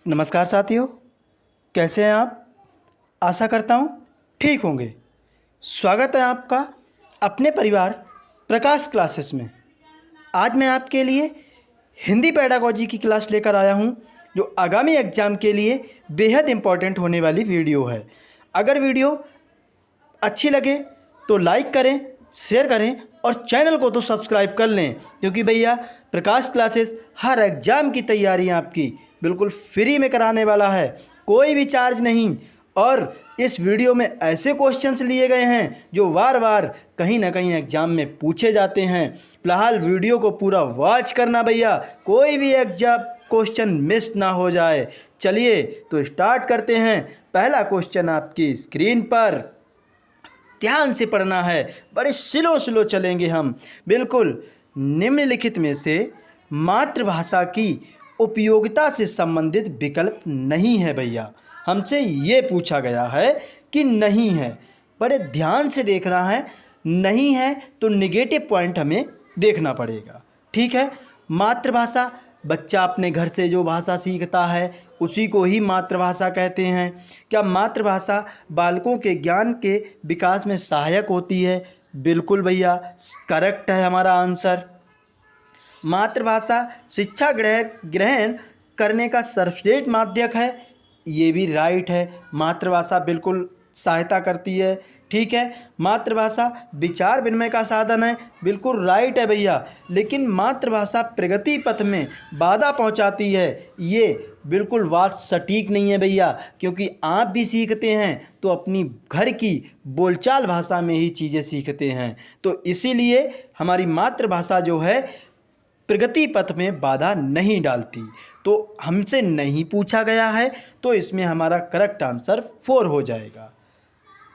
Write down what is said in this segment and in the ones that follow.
नमस्कार साथियों, कैसे हैं आप। आशा करता हूँ ठीक होंगे। स्वागत है आपका अपने परिवार प्रकाश क्लासेस में। आज मैं आपके लिए हिंदी पेडागोजी की क्लास लेकर आया हूँ, जो आगामी एग्ज़ाम के लिए बेहद इम्पॉर्टेंट होने वाली वीडियो है। अगर वीडियो अच्छी लगे तो लाइक करें, शेयर करें और चैनल को तो सब्सक्राइब कर लें, क्योंकि भैया प्रकाश क्लासेस हर एग्ज़ाम की तैयारी आपकी बिल्कुल फ्री में कराने वाला है, कोई भी चार्ज नहीं। और इस वीडियो में ऐसे क्वेश्चंस लिए गए हैं जो बार बार कहीं ना कहीं एग्ज़ाम में पूछे जाते हैं। फिलहाल वीडियो को पूरा वॉच करना भैया, कोई भी एग्जाम क्वेश्चन मिस ना हो जाए। चलिए तो स्टार्ट करते हैं। पहला क्वेश्चन आपकी स्क्रीन पर, ध्यान से पढ़ना है, बड़े स्लो स्लो चलेंगे हम। बिल्कुल, निम्नलिखित में से मातृभाषा की उपयोगिता से संबंधित विकल्प नहीं है भैया। हमसे ये पूछा गया है कि नहीं है, बड़े ध्यान से देखना है। नहीं है तो नेगेटिव पॉइंट हमें देखना पड़ेगा, ठीक है। मातृभाषा, बच्चा अपने घर से जो भाषा सीखता है उसी को ही मातृभाषा कहते हैं। क्या मातृभाषा बालकों के ज्ञान के विकास में सहायक होती है? बिल्कुल भैया, करेक्ट है हमारा आंसर। मातृभाषा शिक्षा ग्रहण करने का सर्वश्रेष्ठ माध्यम है, ये भी राइट है। मातृभाषा बिल्कुल सहायता करती है, ठीक है। मातृभाषा विचार विनिमय का साधन है, बिल्कुल राइट है भैया। लेकिन मातृभाषा प्रगति पथ में बाधा पहुंचाती है, ये बिल्कुल बात सटीक नहीं है भैया। क्योंकि आप भी सीखते हैं तो अपनी घर की बोलचाल भाषा में ही चीज़ें सीखते हैं, तो इसीलिए हमारी मातृभाषा जो है प्रगति पथ में बाधा नहीं डालती। तो हमसे नहीं पूछा गया है, तो इसमें हमारा करेक्ट आंसर 4 हो जाएगा।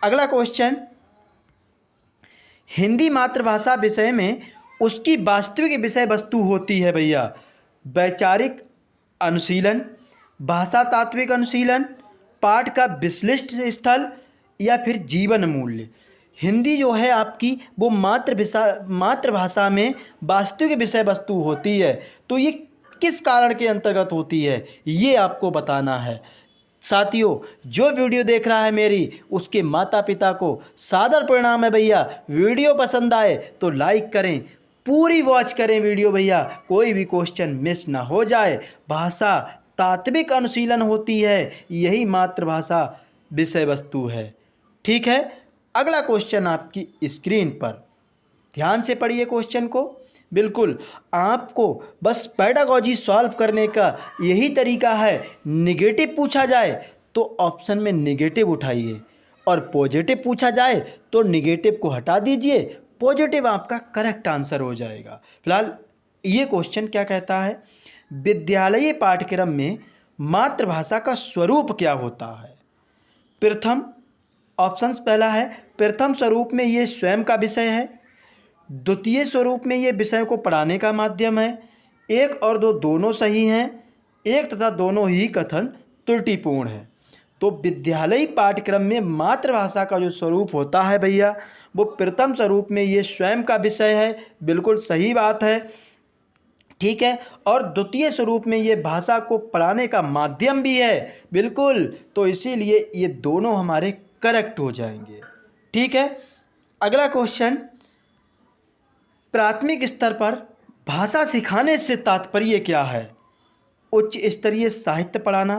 अगला क्वेश्चन, हिंदी मातृभाषा विषय में उसकी वास्तविक विषय वस्तु होती है भैया। वैचारिक अनुशीलन, भाषा तात्विक अनुशीलन, पाठ का विश्लिष्ट स्थल या फिर जीवन मूल्य। हिंदी जो है आपकी वो मातृभाषा में वास्तविक विषय वस्तु होती है, तो ये किस कारण के अंतर्गत होती है ये आपको बताना है। साथियों, जो वीडियो देख रहा है मेरी, उसके माता पिता को सादर प्रणाम है भैया। वीडियो पसंद आए तो लाइक करें, पूरी वॉच करें वीडियो भैया, कोई भी क्वेश्चन मिस ना हो जाए। भाषा तात्विक अनुशीलन होती है, यही मातृभाषा विषय वस्तु है, ठीक है। अगला क्वेश्चन आपकी स्क्रीन पर, ध्यान से पढ़िए क्वेश्चन को। बिल्कुल, आपको बस पेडागोजी सॉल्व करने का यही तरीका है। निगेटिव पूछा जाए तो ऑप्शन में निगेटिव उठाइए, और पॉजिटिव पूछा जाए तो निगेटिव को हटा दीजिए, पॉजिटिव आपका करेक्ट आंसर हो जाएगा। फिलहाल ये क्वेश्चन क्या कहता है, विद्यालयी पाठ्यक्रम में मातृभाषा का स्वरूप क्या होता है। प्रथम ऑप्शंस, पहला है प्रथम स्वरूप में ये स्वयं का विषय है। द्वितीय स्वरूप में ये विषय को पढ़ाने का माध्यम है। एक और दो दोनों सही हैं, एक तथा दोनों ही कथन त्रुटिपूर्ण है। तो विद्यालयी पाठ्यक्रम में मातृभाषा का जो स्वरूप होता है भैया, वो प्रथम स्वरूप में ये स्वयं का विषय है, बिल्कुल सही बात है, ठीक है। और द्वितीय स्वरूप में ये भाषा को पढ़ाने का माध्यम भी है, बिल्कुल, तो इसीलिए ये दोनों हमारे करेक्ट हो जाएंगे, ठीक है। अगला क्वेश्चन, प्राथमिक स्तर पर भाषा सिखाने से तात्पर्य क्या है। उच्च स्तरीय साहित्य पढ़ाना,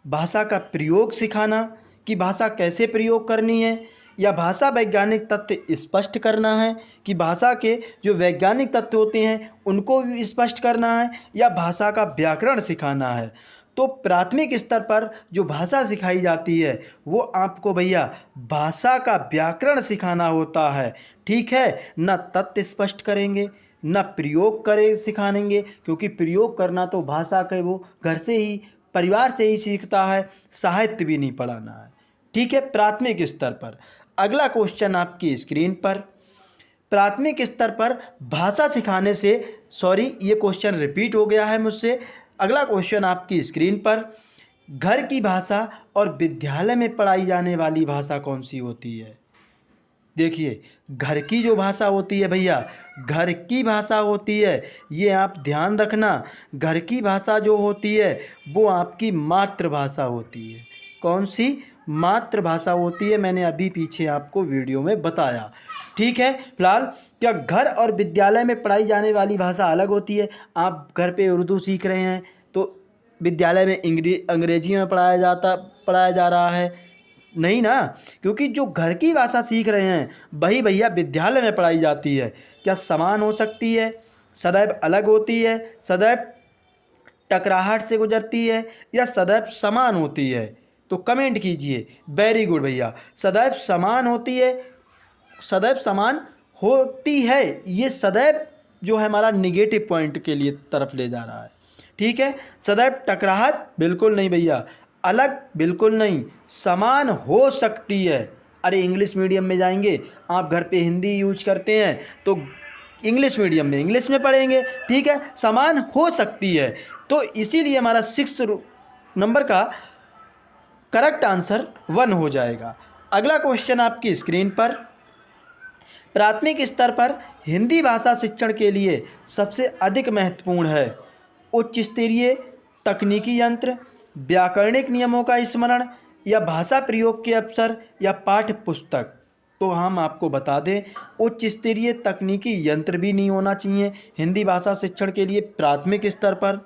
भाषा का प्रयोग सिखाना कि भाषा कैसे प्रयोग करनी है, या भाषा वैज्ञानिक तथ्य स्पष्ट करना है कि भाषा के जो वैज्ञानिक तथ्य होते हैं उनको भी स्पष्ट करना है, या भाषा का व्याकरण सिखाना है। तो प्राथमिक स्तर पर जो भाषा सिखाई जाती है वो आपको भैया भाषा का व्याकरण सिखाना होता है, ठीक है। न तथ्य स्पष्ट करेंगे, न प्रयोग करें सिखाएंगे, क्योंकि प्रयोग करना तो भाषा के वो घर से ही, परिवार से ही सीखता है, साहित्य भी नहीं पढ़ाना है, ठीक है, प्राथमिक स्तर पर। अगला क्वेश्चन आपकी स्क्रीन पर, प्राथमिक स्तर पर भाषा सिखाने से, सॉरी ये क्वेश्चन रिपीट हो गया है मुझसे। अगला क्वेश्चन आपकी स्क्रीन पर, घर की भाषा और विद्यालय में पढ़ाई जाने वाली भाषा कौन सी होती है। देखिए, घर की जो भाषा होती है भैया, घर की भाषा होती है, ये आप ध्यान रखना। घर की भाषा जो होती है वो आपकी मातृभाषा होती है। कौन सी? मातृभाषा होती है। मैंने अभी पीछे आपको वीडियो में बताया। ठीक है। फिलहाल क्या घर और विद्यालय में पढ़ाई जाने वाली भाषा अलग होती है? आप घर पे उर्दू सीख रहे हैं तो विद्यालय में अंग्रेजी में पढ़ाया जा रहा है? नहीं ना, क्योंकि जो घर की भाषा सीख रहे हैं वही भैया विद्यालय में पढ़ाई जाती है। क्या समान हो सकती है? सदैव अलग होती है? सदैव टकराहट से गुजरती है या सदैव समान होती है? तो कमेंट कीजिए। वेरी गुड भैया, सदैव समान होती है। सदैव समान होती है, ये सदैव जो है हमारा निगेटिव पॉइंट के लिए तरफ ले जा रहा है। ठीक है। सदैव टकराहट बिल्कुल नहीं भैया, अलग बिल्कुल नहीं, समान हो सकती है। अरे इंग्लिश मीडियम में जाएंगे, आप घर पे हिंदी यूज करते हैं तो इंग्लिश मीडियम में इंग्लिश में पढ़ेंगे। ठीक है, समान हो सकती है। तो इसीलिए हमारा 6 नंबर का करेक्ट आंसर 1 हो जाएगा। अगला क्वेश्चन आपकी स्क्रीन पर, प्राथमिक स्तर पर हिंदी भाषा शिक्षण के लिए सबसे अधिक महत्वपूर्ण है उच्च स्तरीय तकनीकी यंत्र, व्याकरणिक नियमों का स्मरण या भाषा प्रयोग के अवसर या पाठ्य पुस्तक? तो हम आपको बता दें, उच्च स्तरीय तकनीकी यंत्र भी नहीं होना चाहिए हिंदी भाषा शिक्षण के लिए प्राथमिक स्तर पर।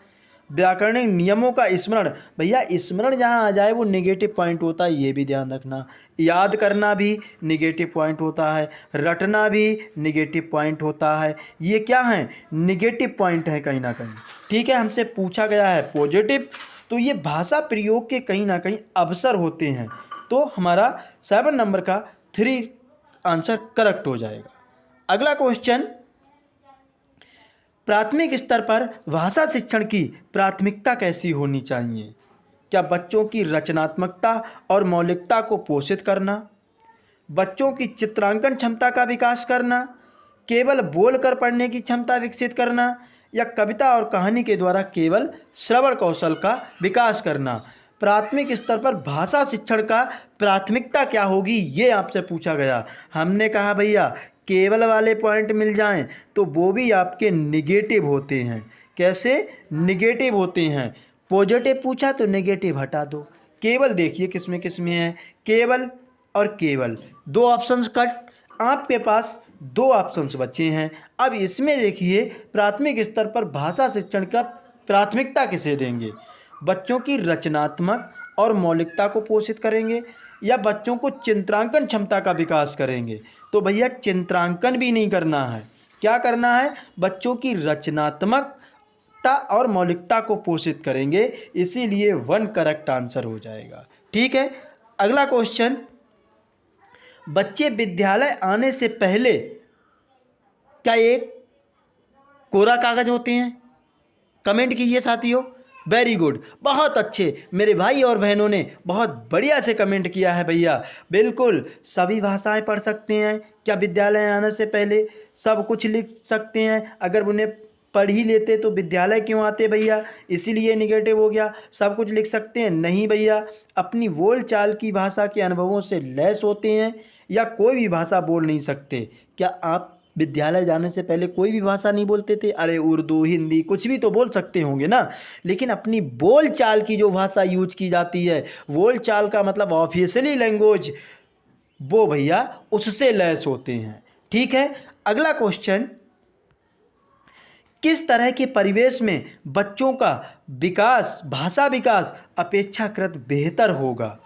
व्याकरणिक नियमों का स्मरण, भैया स्मरण जहाँ आ जाए वो नेगेटिव पॉइंट होता है, ये भी ध्यान रखना। याद करना भी नेगेटिव पॉइंट होता है, रटना भी नेगेटिव पॉइंट होता है। ये क्या है? नेगेटिव पॉइंट है कहीं ना कहीं। ठीक है, हमसे पूछा गया है पॉजिटिव, तो ये भाषा प्रयोग के कहीं ना कहीं अवसर होते हैं। तो हमारा 7 नंबर का 3 आंसर करेक्ट हो जाएगा। अगला क्वेश्चन, प्राथमिक स्तर पर भाषा शिक्षण की प्राथमिकता कैसी होनी चाहिए? क्या बच्चों की रचनात्मकता और मौलिकता को पोषित करना, बच्चों की चित्रांकन क्षमता का विकास करना, केवल बोलकर पढ़ने की क्षमता विकसित करना या कविता और कहानी के द्वारा केवल श्रवण कौशल का विकास करना? प्राथमिक स्तर पर भाषा शिक्षण का प्राथमिकता क्या होगी, ये आपसे पूछा गया। हमने कहा भैया केवल वाले पॉइंट मिल जाएं तो वो भी आपके निगेटिव होते हैं। कैसे निगेटिव होते हैं? पॉजिटिव पूछा तो नेगेटिव हटा दो। केवल देखिए किस में है, केवल और केवल, 2 ऑप्शंस कट, आपके पास 2 ऑप्शंस बचे हैं। अब इसमें देखिए प्राथमिक स्तर पर भाषा शिक्षण का प्राथमिकता किसे देंगे? बच्चों की रचनात्मक और मौलिकता को पोषित करेंगे या बच्चों को चित्रांकन क्षमता का विकास करेंगे? तो भैया चित्रांकन भी नहीं करना है, क्या करना है? बच्चों की रचनात्मकता और मौलिकता को पोषित करेंगे, इसीलिए 1 करेक्ट आंसर हो जाएगा। ठीक है। अगला क्वेश्चन, बच्चे विद्यालय आने से पहले क्या एक कोरा कागज होते हैं? कमेंट कीजिए साथियों। वेरी गुड, बहुत अच्छे मेरे भाई और बहनों ने बहुत बढ़िया से कमेंट किया है भैया। बिल्कुल सभी भाषाएं पढ़ सकते हैं। क्या विद्यालय आने से पहले सब कुछ लिख सकते हैं? अगर उन्हें पढ़ ही लेते तो विद्यालय क्यों आते भैया? इसीलिए निगेटिव हो गया। सब कुछ लिख सकते हैं? नहीं भैया, अपनी बोल चाल की भाषा के अनुभवों से लैस होते हैं या कोई भी भाषा बोल नहीं सकते। क्या आप विद्यालय जाने से पहले कोई भी भाषा नहीं बोलते थे? अरे उर्दू हिंदी कुछ भी तो बोल सकते होंगे ना, लेकिन अपनी बोल चाल की जो भाषा यूज की जाती है, बोल चाल का मतलब ऑफिशियली लैंग्वेज, वो भैया उससे लैस होते हैं। ठीक है। अगला क्वेश्चन, किस तरह के परिवेश में बच्चों का विकास, भाषा विकास अपेक्षाकृत बेहतर होगा?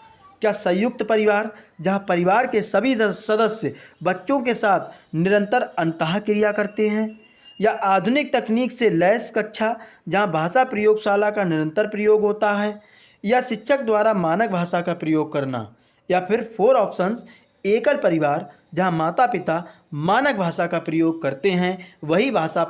क्या संयुक्त परिवार, जहां परिवार के सभी सदस्य बच्चों के साथ निरंतर अंतःक्रिया करते हैं, या आधुनिक तकनीक से लैस कक्षा जहां भाषा प्रयोगशाला का निरंतर प्रयोग होता है, या शिक्षक द्वारा मानक भाषा का प्रयोग करना, या फिर 4 ऑप्शंस, एकल परिवार जहां माता पिता मानक भाषा का प्रयोग करते हैं वही भाषा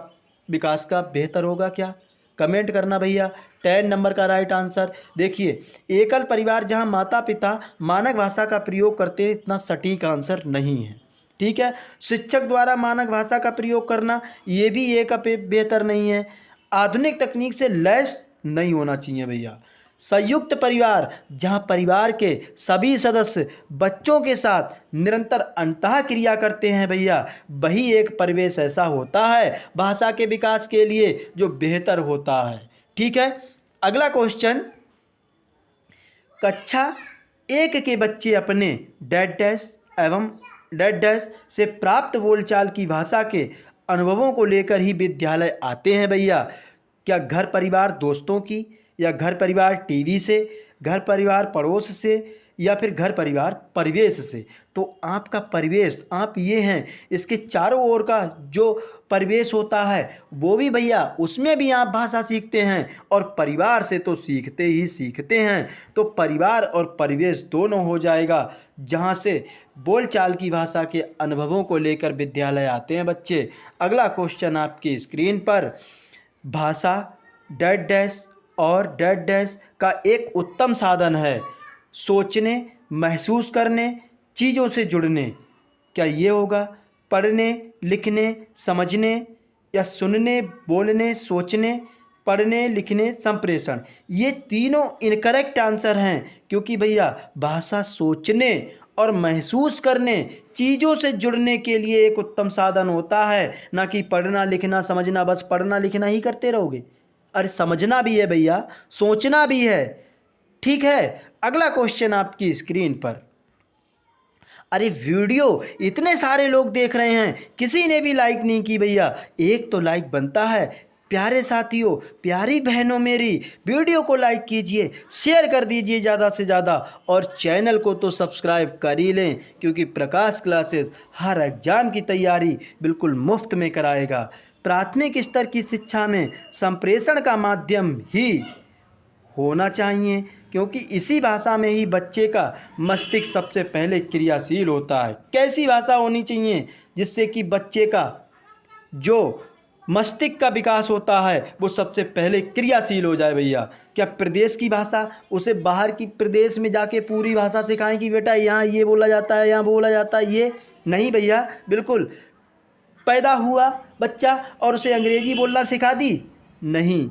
विकास का बेहतर होगा? क्या कमेंट करना भैया। 10 नंबर का राइट आंसर। देखिए एकल परिवार जहां माता पिता मानक भाषा का प्रयोग करते हैं, इतना सटीक आंसर नहीं है। ठीक है। शिक्षक द्वारा मानक भाषा का प्रयोग करना, ये भी एक बेहतर नहीं है। आधुनिक तकनीक से लैस नहीं होना चाहिए भैया। संयुक्त परिवार, जहाँ परिवार के सभी सदस्य बच्चों के साथ निरंतर अंतःक्रिया करते हैं भैया, वही एक परिवेश ऐसा होता है भाषा के विकास के लिए जो बेहतर होता है। ठीक है, अगला क्वेश्चन, कक्षा 1 के बच्चे अपने डैड डैश एवं डैड डैश से प्राप्त बोलचाल की भाषा के अनुभवों को लेकर ही विद्यालय आते हैं भैया। क्या घर परिवार दोस्तों की, या घर परिवार टीवी से, घर परिवार पड़ोस से, या फिर घर परिवार परिवेश से? तो आपका परिवेश, आप ये हैं, इसके चारों ओर का जो परिवेश होता है वो भी भैया, उसमें भी आप भाषा सीखते हैं, और परिवार से तो सीखते ही सीखते हैं। तो परिवार और परिवेश दोनों हो जाएगा, जहाँ से बोलचाल की भाषा के अनुभवों को लेकर विद्यालय आते हैं बच्चे। अगला क्वेश्चन आपकी स्क्रीन पर, भाषा डैड डैश और डैड डैश का एक उत्तम साधन है सोचने, महसूस करने, चीज़ों से जुड़ने। क्या ये होगा? पढ़ने, लिखने, समझने, या सुनने, बोलने, सोचने, पढ़ने, लिखने, संप्रेषण। ये तीनों इनकरेक्ट आंसर हैं, क्योंकि भैया भाषा सोचने और महसूस करने, चीज़ों से जुड़ने के लिए एक उत्तम साधन होता है, ना कि पढ़ना लिखना समझना। बस पढ़ना लिखना ही करते रहोगे? अरे समझना भी है भैया, सोचना भी है। ठीक है, अगला क्वेश्चन आपकी स्क्रीन पर। अरे वीडियो इतने सारे लोग देख रहे हैं, किसी ने भी लाइक नहीं की भैया। एक तो लाइक बनता है। प्यारे साथियों, प्यारी बहनों, मेरी वीडियो को लाइक कीजिए, शेयर कर दीजिए ज़्यादा से ज़्यादा, और चैनल को तो सब्सक्राइब कर ही लें, क्योंकि प्रकाश क्लासेस हर एग्ज़ाम की तैयारी बिल्कुल मुफ्त में कराएगा। प्राथमिक स्तर की शिक्षा में संप्रेषण का माध्यम ही होना चाहिए, क्योंकि इसी भाषा में ही बच्चे का मस्तिष्क सबसे पहले क्रियाशील होता है। कैसी भाषा होनी चाहिए? जिससे कि बच्चे का जो मस्तिष्क का विकास होता है वो सबसे पहले क्रियाशील हो जाए भैया। क्या प्रदेश की भाषा, उसे बाहर की प्रदेश में जाके पूरी भाषा सिखाएं कि बेटा यहाँ ये बोला जाता है, यहाँ बोला जाता है? ये नहीं भैया, बिल्कुल। पैदा हुआ बच्चा और उसे अंग्रेजी बोलना सिखा दी? नहीं।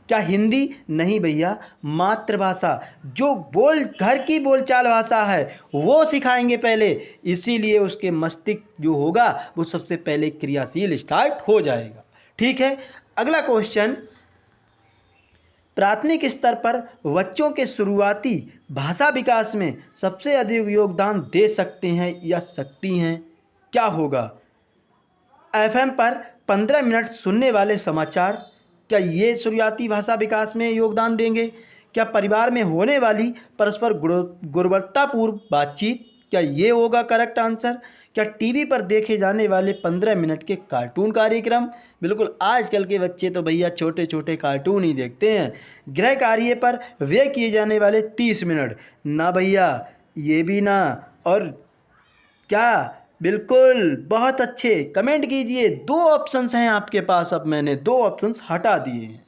क्या हिंदी? नहीं भैया, मातृभाषा जो घर की बोलचाल भाषा है वो सिखाएंगे पहले, इसीलिए उसके मस्तिष्क जो होगा वो सबसे पहले क्रियाशील स्टार्ट हो जाएगा। ठीक है, अगला क्वेश्चन, प्राथमिक स्तर पर बच्चों के शुरुआती भाषा विकास में सबसे अधिक योगदान दे सकते हैं या सकती हैं? क्या होगा? एफएम पर 15 मिनट सुनने वाले समाचार, क्या ये शुरुआती भाषा विकास में योगदान देंगे? क्या परिवार में होने वाली परस्पर गुणवत्तापूर्ण बातचीत, क्या ये होगा करेक्ट आंसर? क्या टीवी पर देखे जाने वाले 15 मिनट के कार्टून कार्यक्रम? बिल्कुल, आजकल के बच्चे तो भैया छोटे छोटे कार्टून ही देखते हैं। गृह कार्य पर वे किए जाने वाले 30 मिनट? ना भैया, ये भी ना। और क्या? बिल्कुल, बहुत अच्छे, कमेंट कीजिए। 2 ऑप्शंस हैं आपके पास, अब मैंने 2 ऑप्शंस हटा दिए हैं।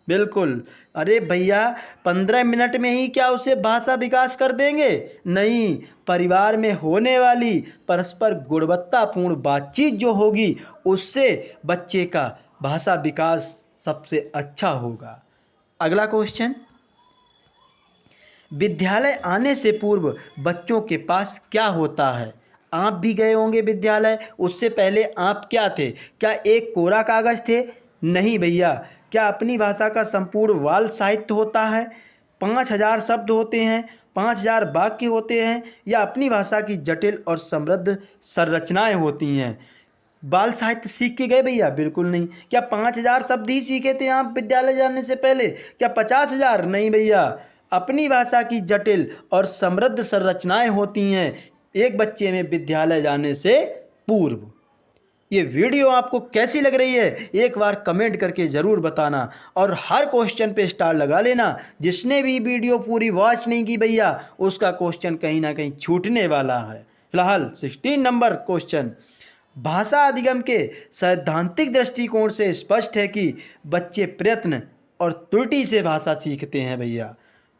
बिल्कुल। अरे भैया, 15 मिनट में ही क्या उसे भाषा विकास कर देंगे? नहीं, परिवार में होने वाली परस्पर गुणवत्तापूर्ण बातचीत जो होगी उससे बच्चे का भाषा विकास सबसे अच्छा होगा। अगला क्वेश्चन, विद्यालय आने से पूर्व बच्चों के पास क्या होता है? आप भी गए होंगे विद्यालय, उससे पहले आप क्या थे? क्या एक कोरा कागज़ थे? नहीं भैया। क्या अपनी भाषा का संपूर्ण बाल साहित्य होता है? 5000 शब्द होते हैं, 5000 वाक्य होते हैं, या अपनी भाषा की जटिल और समृद्ध संरचनाएं होती हैं? बाल साहित्य सीख के गए भैया? बिल्कुल नहीं। क्या 5000 शब्द ही सीखे थे आप विद्यालय जाने से पहले? क्या 50,000? नहीं भैया, अपनी भाषा की जटिल और समृद्ध संरचनाएं होती हैं एक बच्चे में विद्यालय जाने से पूर्व। ये वीडियो आपको कैसी लग रही है एक बार कमेंट करके ज़रूर बताना, और हर क्वेश्चन पे स्टार लगा लेना। जिसने भी वीडियो पूरी वॉच नहीं की भैया, उसका क्वेश्चन कहीं ना कहीं छूटने वाला है। फिलहाल 16 नंबर क्वेश्चन, भाषा अधिगम के सैद्धांतिक दृष्टिकोण से स्पष्ट है कि बच्चे प्रयत्न और त्रुटि से भाषा सीखते हैं भैया।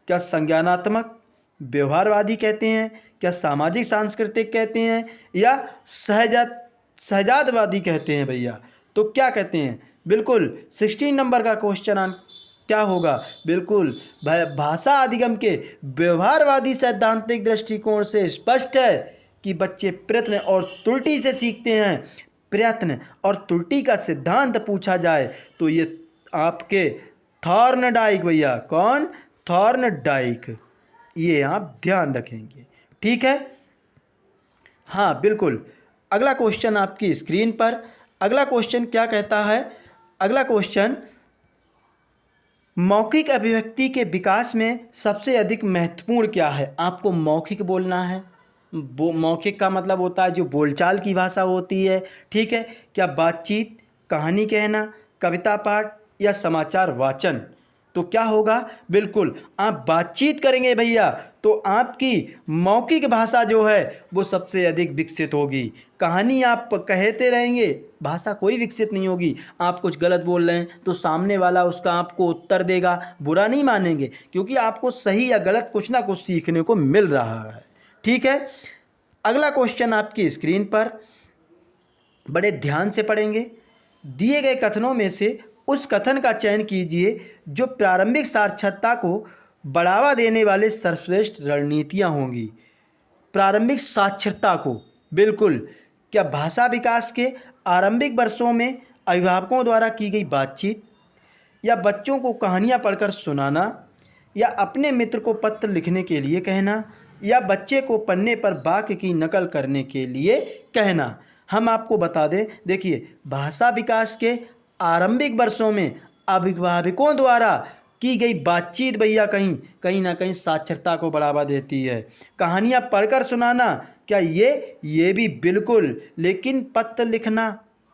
क्या संज्ञानात्मक, व्यवहारवादी कहते हैं, क्या सामाजिक सांस्कृतिक कहते हैं, या सहजादवादी कहते हैं भैया? तो क्या कहते हैं? बिल्कुल 16 नंबर का क्वेश्चन क्या होगा? बिल्कुल, भाषा अधिगम के व्यवहारवादी सैद्धांतिक दृष्टिकोण से स्पष्ट है कि बच्चे प्रयत्न और त्रुटि से सीखते हैं। प्रयत्न और त्रुटि का सिद्धांत पूछा जाए तो ये आपके थॉर्नडाइक भैया, कौन? थॉर्नडाइक, ये आप ध्यान रखेंगे। ठीक है, हाँ बिल्कुल। अगला क्वेश्चन आपकी स्क्रीन पर। अगला क्वेश्चन क्या कहता है? अगला क्वेश्चन, मौखिक अभिव्यक्ति के विकास में सबसे अधिक महत्वपूर्ण क्या है? आपको मौखिक बोलना है। मौखिक का मतलब होता है जो बोलचाल की भाषा होती है। ठीक है, क्या बातचीत, कहानी कहना, कविता पाठ या समाचार वाचन? तो क्या होगा? बिल्कुल, आप बातचीत करेंगे भैया तो आपकी मौखिक भाषा जो है वो सबसे अधिक विकसित होगी। कहानी आप कहते रहेंगे, भाषा कोई विकसित नहीं होगी। आप कुछ गलत बोल रहे हैं तो सामने वाला उसका आपको उत्तर देगा, बुरा नहीं मानेंगे, क्योंकि आपको सही या गलत कुछ ना कुछ सीखने को मिल रहा है। ठीक है, अगला क्वेश्चन आपकी स्क्रीन पर, बड़े ध्यान से पढ़ेंगे। दिए गए कथनों में से उस कथन का चयन कीजिए जो प्रारंभिक साक्षरता को बढ़ावा देने वाले सर्वश्रेष्ठ रणनीतियाँ होंगी। प्रारंभिक साक्षरता को, बिल्कुल, क्या भाषा विकास के आरंभिक वर्षों में अभिभावकों द्वारा की गई बातचीत, या बच्चों को कहानियाँ पढ़कर सुनाना, या अपने मित्र को पत्र लिखने के लिए कहना, या बच्चे को पन्ने पर वाक्य की नकल करने के लिए कहना? हम आपको बता दें, देखिए, भाषा विकास के आरंभिक वर्षों में अभिभावकों द्वारा की गई बातचीत भैया कहीं ना कहीं साक्षरता को बढ़ावा देती है। कहानियाँ पढ़कर सुनाना, क्या ये भी बिल्कुल, लेकिन पत्र लिखना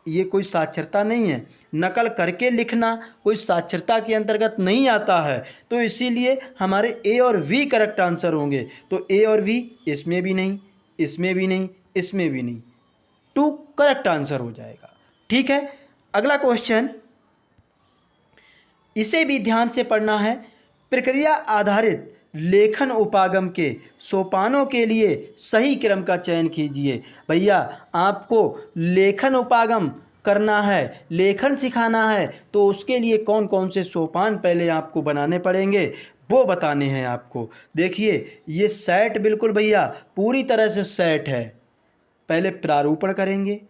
ये कोई साक्षरता नहीं है। नकल करके लिखना कोई साक्षरता के अंतर्गत नहीं आता है। तो इसीलिए हमारे ए और वी करेक्ट आंसर होंगे। तो ए और वी, इसमें भी नहीं, इसमें भी नहीं, इसमें भी नहीं, टू करेक्ट आंसर हो जाएगा। ठीक है, अगला क्वेश्चन, इसे भी ध्यान से पढ़ना है। प्रक्रिया आधारित लेखन उपागम के सोपानों के लिए सही क्रम का चयन कीजिए। भैया, आपको लेखन उपागम करना है, लेखन सिखाना है, तो उसके लिए कौन कौन से सोपान पहले आपको बनाने पड़ेंगे वो बताने हैं आपको। देखिए, ये सेट बिल्कुल भैया पूरी तरह से सेट है। पहले प्रारूपण करेंगे,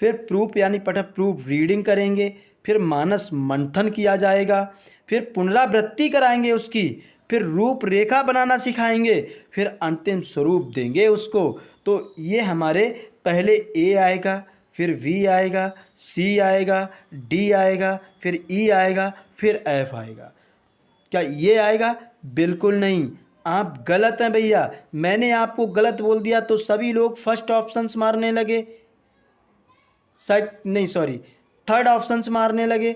फिर प्रूफ यानी पठन प्रूफ रीडिंग करेंगे, फिर मानस मंथन किया जाएगा, फिर पुनरावृत्ति कराएंगे उसकी, फिर रूपरेखा बनाना सिखाएंगे, फिर अंतिम स्वरूप देंगे उसको। तो ये हमारे पहले ए आएगा, फिर वी आएगा, सी आएगा, डी आएगा, फिर ई आएगा, फिर एफ आएगा। क्या ये आएगा? बिल्कुल नहीं, आप गलत हैं भैया। मैंने आपको गलत बोल दिया तो सभी लोग फर्स्ट ऑप्शंस मारने लगे, थर्ड ऑप्शंस मारने लगे।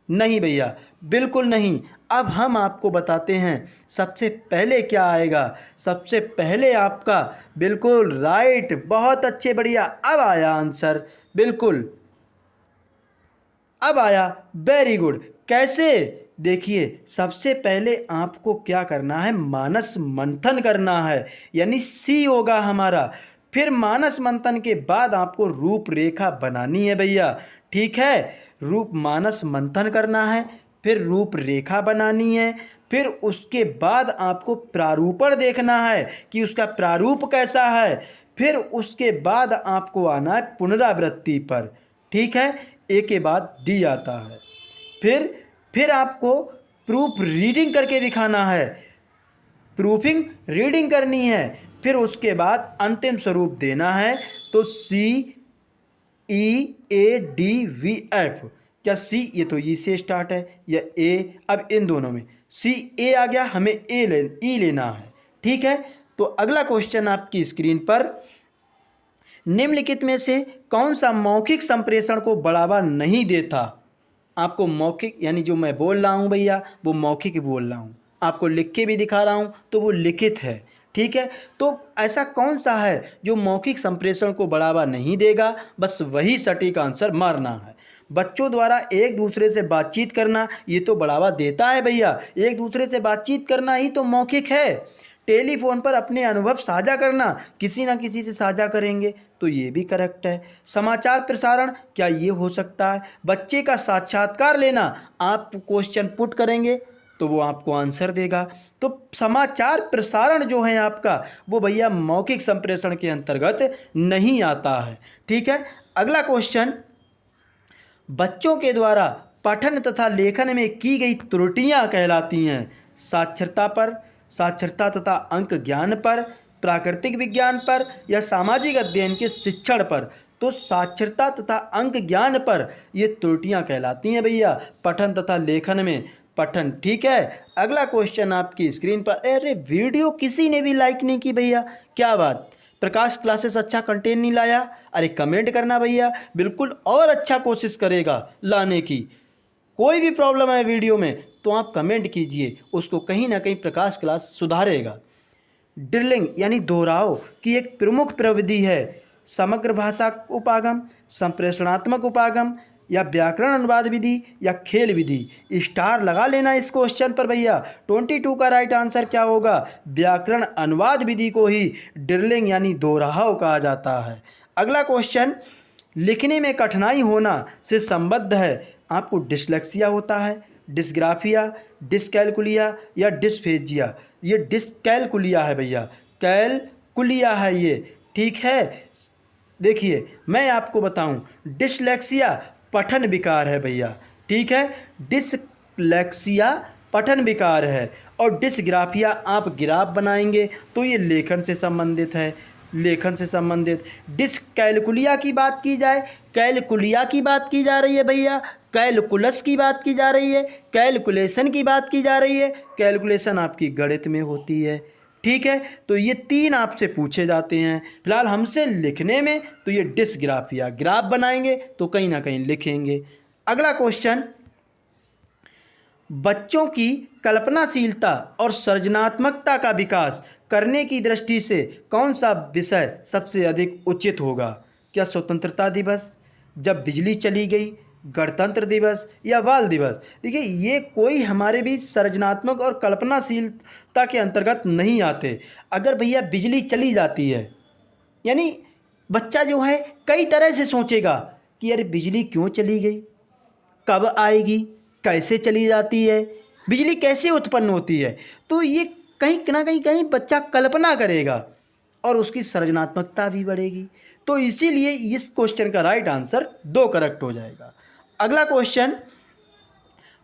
नहीं भैया, बिल्कुल नहीं। अब हम आपको बताते हैं सबसे पहले क्या आएगा। सबसे पहले आपका बिल्कुल राइट, बहुत अच्छे, बढ़िया। अब आया आंसर, बिल्कुल अब आया, वेरी गुड। कैसे? देखिए, सबसे पहले आपको क्या करना है, मानस मंथन करना है, यानी सी होगा हमारा। फिर मानस मंथन के बाद आपको रूपरेखा बनानी है भैया। ठीक है, मानस मंथन करना है, फिर रूपरेखा बनानी है, फिर उसके बाद आपको प्रारूपण देखना है कि उसका प्रारूप कैसा है, फिर उसके बाद आपको आना है पुनरावृत्ति पर। ठीक है, ए के बाद डी आता है। फिर आपको प्रूफ रीडिंग करके दिखाना है, प्रूफिंग रीडिंग करनी है, फिर उसके बाद अंतिम स्वरूप देना है। तो सी ई ए डी वी एफ, क्या सी, ये तो ई से स्टार्ट है, या ए? अब इन दोनों में सी ए आ गया, हमें ई लेना है। ठीक है, तो अगला क्वेश्चन आपकी स्क्रीन पर, निम्नलिखित में से कौन सा मौखिक संप्रेषण को बढ़ावा नहीं देता? आपको मौखिक यानी जो मैं बोल रहा हूँ भैया वो मौखिक ही बोल रहा हूँ, आपको लिख के भी दिखा रहा हूँ तो वो लिखित है। ठीक है, तो ऐसा कौन सा है जो मौखिक संप्रेषण को बढ़ावा नहीं देगा? बस वही सटीक आंसर मारना है। बच्चों द्वारा एक दूसरे से बातचीत करना ये तो बढ़ावा देता है भैया, एक दूसरे से बातचीत करना ही तो मौखिक है। टेलीफोन पर अपने अनुभव साझा करना, किसी ना किसी से साझा करेंगे तो ये भी करेक्ट है। समाचार प्रसारण, क्या ये हो सकता है? बच्चे का साक्षात्कार लेना, आप क्वेश्चन पुट करेंगे तो वो आपको आंसर देगा। तो समाचार प्रसारण जो है आपका, वो भैया मौखिक संप्रेषण के अंतर्गत नहीं आता है। ठीक है, अगला क्वेश्चन, बच्चों के द्वारा पठन तथा लेखन में की गई त्रुटियां कहलाती हैं साक्षरता पर, साक्षरता तथा अंक ज्ञान पर, प्राकृतिक विज्ञान पर या सामाजिक अध्ययन के शिक्षण पर। तो साक्षरता तथा अंक ज्ञान पर ये त्रुटियां कहलाती हैं भैया, पठन तथा लेखन में। पठन, ठीक है। अगला क्वेश्चन आपकी स्क्रीन पर, अरे वीडियो किसी ने भी लाइक नहीं की भैया, क्या बात, प्रकाश क्लासेस अच्छा कंटेंट नहीं लाया? अरे कमेंट करना भैया, बिल्कुल और अच्छा कोशिश करेगा लाने की। कोई भी प्रॉब्लम है वीडियो में तो आप कमेंट कीजिए, उसको कहीं ना कहीं प्रकाश क्लास सुधारेगा। ड्रिलिंग यानी दोहराव की एक प्रमुख प्रविधि है समग्र भाषा उपागम, संप्रेषणात्मक उपागम या व्याकरण अनुवाद विधि या खेल विधि। स्टार लगा लेना इस क्वेश्चन पर भैया। 22 का राइट आंसर क्या होगा? व्याकरण अनुवाद विधि को ही ड्रिलिंग यानी दोहराव कहा जाता है। अगला क्वेश्चन, लिखने में कठिनाई होना से संबद्ध है। आपको डिसलेक्सिया होता है, डिस्ग्राफिया, डिसकैलकुलिया या डिस्फेजिया। ये डिसकैलकुलिया है भैया, कैलकुलिया है ये, ठीक है। देखिए मैं आपको बताऊं, डिसलेक्सिया पठन विकार है भैया, ठीक है। डिसलेक्सिया पठन विकार है और डिसग्राफिया आप ग्राफ बनाएंगे तो ये लेखन से संबंधित है, लेखन से संबंधित। डिसकैलकुलिया की बात की जाए, कैलकुलिया की बात की जा रही है भैया, कैलकुलस की बात की जा रही है, कैलकुलेशन की बात की जा रही है। कैलकुलेशन आपकी गणित में होती है, ठीक है। तो ये 3 आपसे पूछे जाते हैं। फिलहाल हमसे लिखने में तो ये डिसग्राफिया, ग्राफ बनाएंगे तो कहीं ना कहीं लिखेंगे। अगला क्वेश्चन, बच्चों की कल्पनाशीलता और सृजनात्मकता का विकास करने की दृष्टि से कौन सा विषय सबसे अधिक उचित होगा? क्या स्वतंत्रता दिवस, जब बिजली चली गई, गणतंत्र दिवस या बाल दिवस? देखिए ये कोई हमारे बीच सृजनात्मक और कल्पनाशीलता के अंतर्गत नहीं आते। अगर भैया बिजली चली जाती है, यानी बच्चा जो है कई तरह से सोचेगा कि अरे बिजली क्यों चली गई, कब आएगी, कैसे चली जाती है, बिजली कैसे उत्पन्न होती है। तो ये कहीं ना कहीं बच्चा कल्पना करेगा और उसकी सृजनात्मकता भी बढ़ेगी। तो इसीलिए इस क्वेश्चन का राइट आंसर 2 करेक्ट हो जाएगा। अगला क्वेश्चन,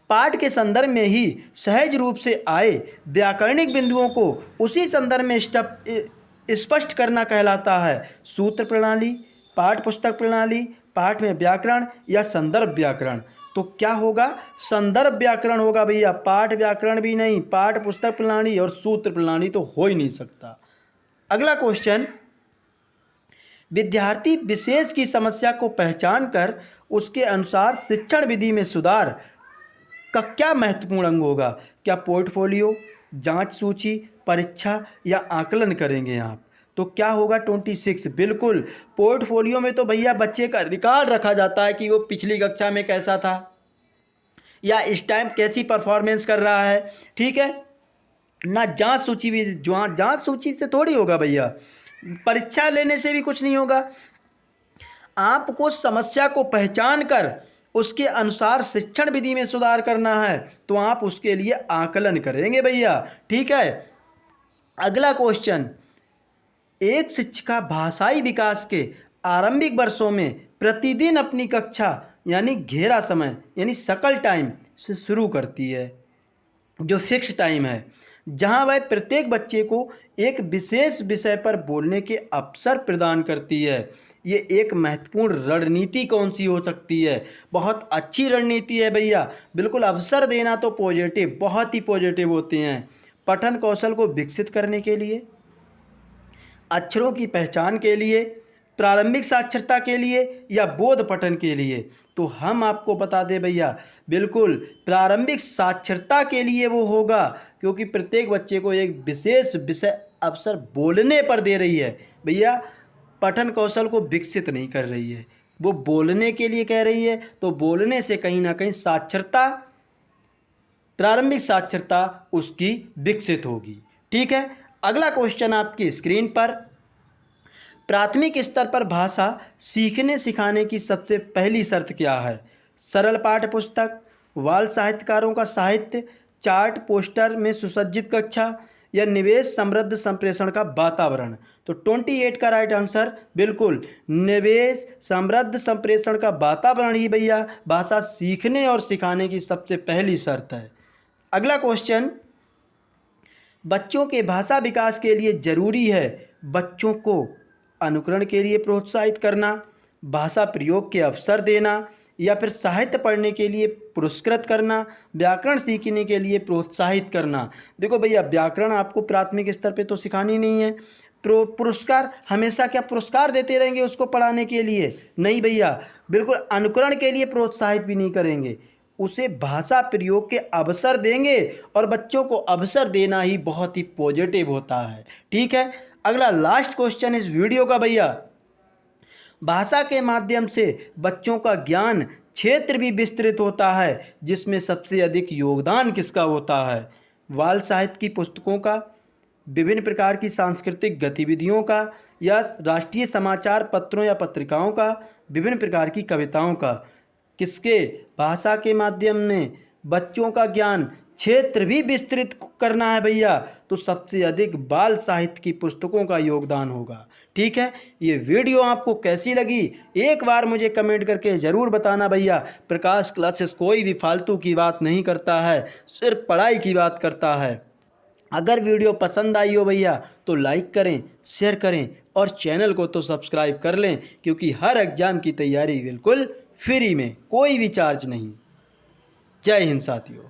पाठ के संदर्भ में ही सहज रूप से आए व्याकरणिक बिंदुओं को उसी संदर्भ में स्पष्ट करना कहलाता है सूत्र प्रणाली, पाठ पुस्तक प्रणाली, पाठ में व्याकरण या संदर्भ व्याकरण। तो क्या होगा? संदर्भ व्याकरण होगा भैया, पाठ व्याकरण भी नहीं। पाठ पुस्तक प्रणाली और सूत्र प्रणाली तो हो ही नहीं सकता। अगला क्वेश्चन, विद्यार्थी विशेष की समस्या को पहचान कर उसके अनुसार शिक्षण विधि में सुधार का क्या महत्वपूर्ण अंग होगा? क्या पोर्टफोलियो, जांच सूची, परीक्षा या आकलन करेंगे आप? तो क्या होगा 26? बिल्कुल, पोर्टफोलियो में तो भैया बच्चे का रिकॉर्ड रखा जाता है कि वो पिछली कक्षा में कैसा था या इस टाइम कैसी परफॉर्मेंस कर रहा है, ठीक है ना। जांच सूची भी, जांच सूची से थोड़ी होगा भैया, परीक्षा लेने से भी कुछ नहीं होगा। आपको समस्या को पहचान कर उसके अनुसार शिक्षण विधि में सुधार करना है तो आप उसके लिए आकलन करेंगे भैया, ठीक है। अगला क्वेश्चन, एक शिक्षिका भाषाई विकास के आरंभिक वर्षों में प्रतिदिन अपनी कक्षा यानी घेरा समय यानी सकल टाइम से शुरू करती है, जो फिक्स टाइम है, जहां वह प्रत्येक बच्चे को एक विशेष विषय पर बोलने के अवसर प्रदान करती है। ये एक महत्वपूर्ण रणनीति कौन सी हो सकती है? बहुत अच्छी रणनीति है भैया, बिल्कुल। अवसर देना तो पॉजिटिव, बहुत ही पॉजिटिव होते हैं। पठन कौशल को विकसित करने के लिए, अक्षरों की पहचान के लिए, प्रारंभिक साक्षरता के लिए या बोध पठन के लिए? तो हम आपको बता दें भैया, बिल्कुल प्रारंभिक साक्षरता के लिए वो होगा, क्योंकि प्रत्येक बच्चे को एक विशेष विषय अवसर बोलने पर दे रही है भैया, पठन कौशल को विकसित नहीं कर रही है, वो बोलने के लिए कह रही है। तो बोलने से कहीं ना कहीं साक्षरता, प्रारंभिक साक्षरता उसकी विकसित होगी, ठीक है। अगला क्वेश्चन आपकी स्क्रीन पर, प्राथमिक स्तर पर भाषा सीखने सिखाने की सबसे पहली शर्त क्या है? सरल पाठ्य पुस्तक, बाल साहित्यकारों का साहित्य, चार्ट पोस्टर में सुसज्जित कक्षा या निवेश समृद्ध संप्रेषण का वातावरण। तो 28 का राइट आंसर बिल्कुल निवेश समृद्ध संप्रेषण का वातावरण ही भैया भाषा सीखने और सिखाने की सबसे पहली शर्त है। अगला क्वेश्चन, बच्चों के भाषा विकास के लिए जरूरी है बच्चों को अनुकरण के लिए प्रोत्साहित करना, भाषा प्रयोग के अवसर देना, या फिर साहित्य पढ़ने के लिए पुरस्कृत करना, व्याकरण सीखने के लिए प्रोत्साहित करना। देखो भैया, व्याकरण आपको प्राथमिक स्तर पे तो सिखानी नहीं है। पुरस्कार हमेशा क्या पुरस्कार देते रहेंगे उसको पढ़ाने के लिए? नहीं भैया, बिल्कुल अनुकरण के लिए प्रोत्साहित भी नहीं करेंगे, उसे भाषा प्रयोग के अवसर देंगे और बच्चों को अवसर देना ही बहुत ही पॉजिटिव होता है। ठीक है, अगला लास्ट क्वेश्चन इस वीडियो का भैया, भाषा के माध्यम से बच्चों का ज्ञान क्षेत्र भी विस्तृत होता है, जिसमें सबसे अधिक योगदान किसका होता है? बाल साहित्य की पुस्तकों का, विभिन्न प्रकार की सांस्कृतिक गतिविधियों का, या राष्ट्रीय समाचार पत्रों या पत्रिकाओं का, विभिन्न प्रकार की कविताओं का? किसके भाषा के माध्यम में बच्चों का ज्ञान क्षेत्र भी विस्तृत करना है भैया? तो सबसे अधिक बाल साहित्य की पुस्तकों का योगदान होगा। ठीक है, ये वीडियो आपको कैसी लगी एक बार मुझे कमेंट करके ज़रूर बताना भैया। प्रकाश क्लासेस कोई भी फालतू की बात नहीं करता है, सिर्फ पढ़ाई की बात करता है। अगर वीडियो पसंद आई हो भैया तो लाइक करें, शेयर करें और चैनल को तो सब्सक्राइब कर लें, क्योंकि हर एग्ज़ाम की तैयारी बिल्कुल फ्री में, कोई भी चार्ज नहीं। जय हिंद साथियों।